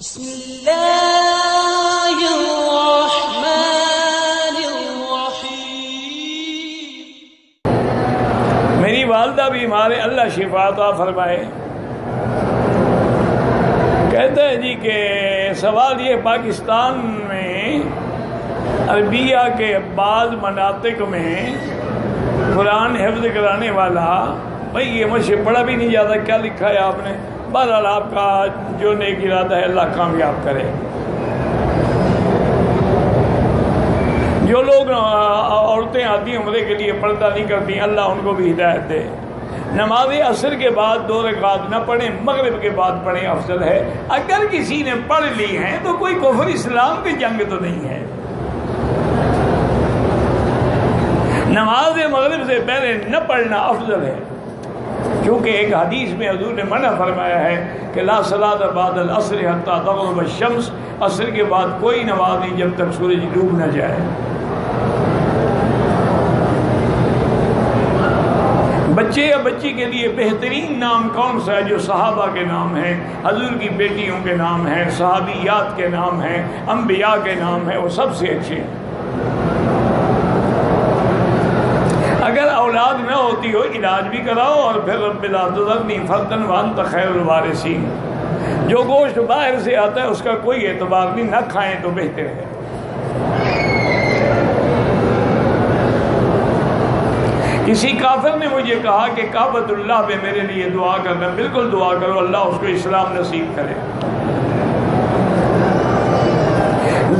بسم اللہ الرحمن الرحیم۔ میری والدہ بیمار ہے، اللہ شفا عطا فرمائے۔ کہتے ہیں جی کہ سوال یہ، پاکستان میں عربیہ کے بعض مناطق میں قرآن حفظ کرانے والا، بھائی یہ مجھ سے پڑھا بھی نہیں جاتا، کیا لکھا ہے آپ نے؟ بہرحال آپ کا جو نیک ارادہ ہے اللہ کامیاب کرے۔ جو لوگ عورتیں آتی ہیں عمرے کے لیے پردہ نہیں کرتی، اللہ ان کو بھی ہدایت دے۔ نماز عصر کے بعد 2 رکعات نہ پڑھیں، مغرب کے بعد پڑھیں افضل ہے۔ اگر کسی نے پڑھ لی ہیں تو کوئی کفر اسلام کی جنگ تو نہیں ہے۔ نماز مغرب سے پہلے نہ پڑھنا افضل ہے، کیونکہ ایک حدیث میں حضور نے منع فرمایا ہے کہ لا صلاۃ بعد العصر حتی تغرب الشمس، عصر کے بعد کوئی نماز نہیں جب تک سورج ڈوب نہ جائے۔ بچے یا بچی کے لیے بہترین نام کون سا ہے؟ جو صحابہ کے نام ہیں، حضور کی بیٹیوں کے نام ہیں، صحابیات کے نام ہیں، انبیاء کے نام ہیں، وہ سب سے اچھے ہیں۔ اگر اولاد نہ ہوتی ہو علاج بھی کراؤ، اور پھر رب لا تذرنی فردا وانت خیر الوارثین۔ جو گوشت باہر سے آتا ہے اس کا کوئی اعتبار نہیں، نہ کھائیں تو بہتر ہے۔ کسی کافر نے مجھے کہا کہ کعبۃ اللہ پہ میرے لیے دعا کرنا، بالکل دعا کرو، اللہ اس کو اسلام نصیب کرے۔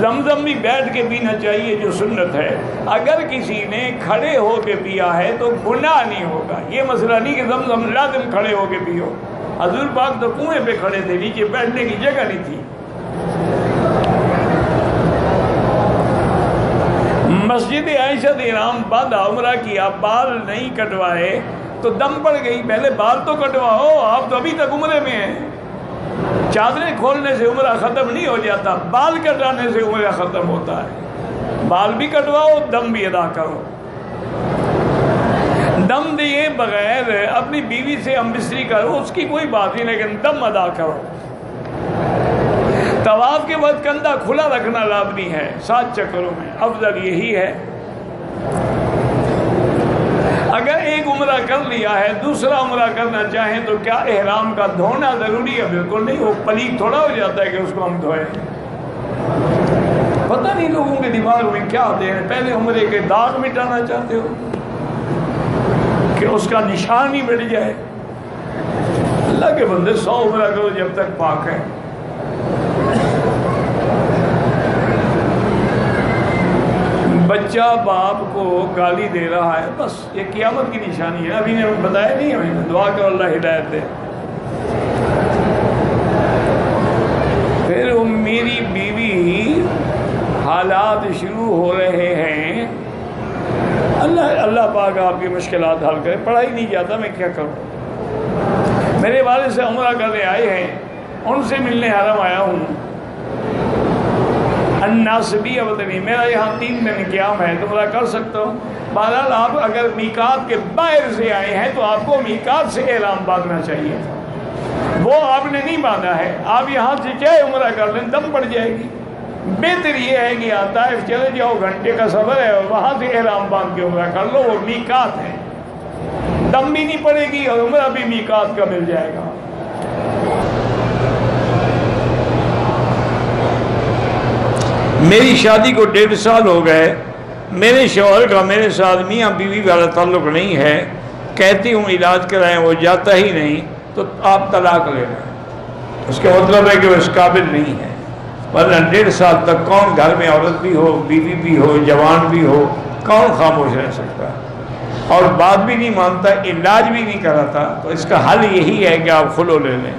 زمزم بھی بیٹھ کے پینا چاہیے جو سنت ہے۔ اگر کسی نے کھڑے ہو کے پیا ہے تو گناہ نہیں ہوگا۔ یہ مسئلہ نہیں کہ زمزم لازم کھڑے ہو کے پیو۔ حضور پاک تو کنویں پہ کھڑے تھے، نیچے بیٹھنے کی جگہ نہیں تھی۔ مسجد عائشہ احرام باندھا، عمرہ کیا، بال نہیں کٹوائے تو دم پڑ گئی۔ پہلے بال تو کٹواؤ، آپ تو ابھی تک عمرے میں ہیں۔ چادریں کھولنے سے عمرہ ختم نہیں ہو جاتا، بال کٹانے سے عمرہ ختم ہوتا ہے۔ بال بھی کٹواؤ، دم بھی ادا کرو۔ دم دیے بغیر اپنی بیوی سے ہم بستری کرو، اس کی کوئی بات نہیں، لیکن دم ادا کرو۔ طواف کے وقت کندھا کھلا رکھنا لازمی ہے 7 چکروں میں، افضل یہی ہے۔ اگر ایک عمرہ کر لیا ہے، دوسرا عمرہ کرنا چاہیں تو کیا احرام کا دھونا ضروری ہے؟ بالکل نہیں، وہ پلیت تھوڑا ہو جاتا ہے کہ اس کو ہم دھوئیں۔ پتہ نہیں لوگوں کے دماغ میں کیا ہوتے ہیں، پہلے عمرے کے داغ مٹانا چاہتے ہو کہ اس کا نشان ہی مٹ جائے۔ اللہ کے بندے 100 عمرہ کرو جب تک پاک ہے۔ بچہ باپ کو گالی دے رہا ہے، بس یہ قیامت کی نشانی ہے۔ ابھی نے بتایا نہیں ہمیں، دعا کرو اللہ ہدایت دے۔ پھر میری بیوی حالات شروع ہو رہے ہیں، اللہ پاک آپ کی مشکلات حل کرے۔ پڑھائی نہیں جاتا، میں کیا کروں؟ میرے والد سے عمرہ کرنے آئے ہیں، ان سے ملنے حرم آیا ہوں۔ الناصبی وطنی، میرا یہاں 3 دن قیام ہے، تو عمرہ کر سکتا ہوں۔ بہرحال آپ اگر میقات کے باہر سے آئے ہیں تو آپ کو میقات سے احرام باندھنا چاہیے تھا، وہ آپ نے نہیں باندھا ہے۔ آپ یہاں سے چاہے عمرہ کر لیں، دم پڑ جائے گی۔ بہتر یہ ہے کہ آپ طائف چلے جاؤ، گھنٹے کا سفر ہے، اور وہاں سے احرام باندھ کے عمرہ کر لو، وہ میقات ہے، دم بھی نہیں پڑے گی اور عمرہ بھی میقات کا مل جائے گا۔ میری شادی کو 1.5 سال ہو گئے، میرے شوہر کا میرے ساتھ میاں بیوی والا تعلق نہیں ہے، کہتی ہوں علاج کرائیں، وہ جاتا ہی نہیں، تو آپ طلاق لے لیں۔ اس کا مطلب ہے کہ وہ اس قابل نہیں ہے، ورنہ 1.5 سال تک کون گھر میں عورت بھی ہو، بیوی بھی ہو، جوان بھی ہو، کون خاموش رہ سکتا ہے؟ اور بات بھی نہیں مانتا، علاج بھی نہیں کراتا، تو اس کا حل یہی ہے کہ آپ خلو لے لیں۔